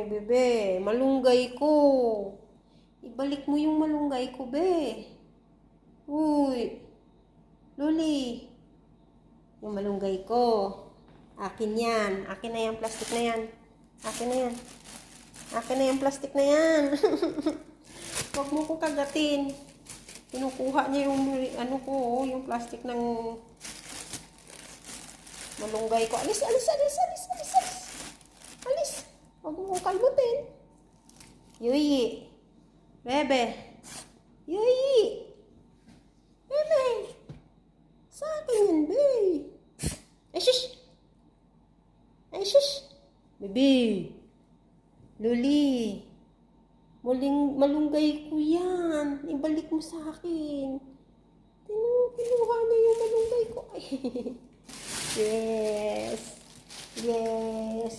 bebe. Malunggay ko. Ibalik mo yung malunggay ko, be. Uy. Luli. Yung malunggay ko. Akin yan. Akin na yung plastic na yan. Akin na yan. Akin na yung plastic na yan. Huwag mo ko kagatin. Kinukuha niya yung ano ko, yung plastic ng malunggay ko. Alis, alis, alis, alis, alis, alis. Alis. Huwag mo kong kalbutin. Yuyi. Bebe. Yuyi. Bebe. Sa akin yan, be. Ay, shush. Ay, shush. Bebe. Luli. Malunggay ko yan. Ibalik mo sa akin. Kinuha na yung malunggay ko. Ay. Yes. Yes.